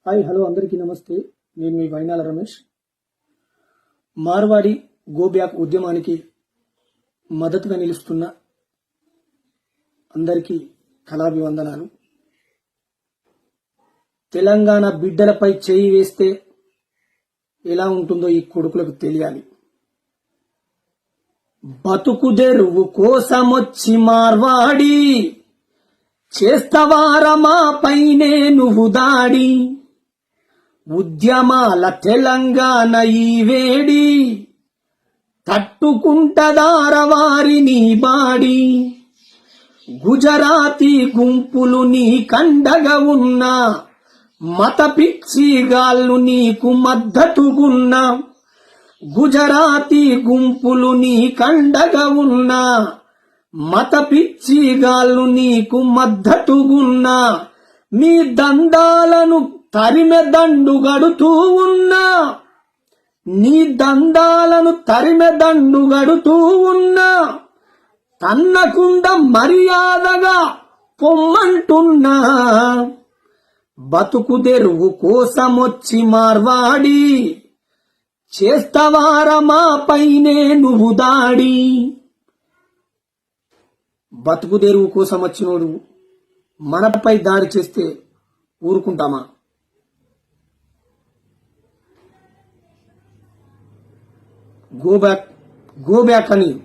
Hi hello అందరికీ నమస్తే. నేను మీ వైనాల రమేష్. మార్వాడి గో బ్యాక్ ఉద్యమానికి మద్దతుగా నిలుస్తున్న అందరికీ కళాభివందనాలు. తెలంగాణ బిడ్డలపై చేయి వేస్తే ఎలా ఉంటుందో ఈ కొడుకులకు తెలియాలి. బతుకుదెరువు కోసమొచ్చి మార్వాడి చేస్తవారమా పైనే నువ్వు దాడి. ఉద్యమాల తెలంగాణ ఈ వేడి తట్టుకుంటదారవారిని బాడి. గుజరాతీ గుంపులు నీ కండగా ఉన్నా, మత పిచ్చిగాళ్ళు నీకు మద్దతుగున్నా. గుజరాతీ గుంపులు నీ కండగా ఉన్నా, మత పిచ్చిగాళ్ళు నీకు మద్దతుగున్నా. మీ దందాలను తరిమె దండు గడుతూ ఉన్నా, నీ దందాలను తరిమె దండు గడుతూ ఉన్నా. తన్నకుండా మర్యాదగా పొమ్మంటున్నా. బతుకుదెరువు కోసమొచ్చి మార్వాడి చేస్తవారమా పైనే నువ్వు దాడి. బతుకుదెరువు కోసం వచ్చినోడు మనపై దాడి చేస్తే ఊరుకుంటామా? గో బ్యాక్ అని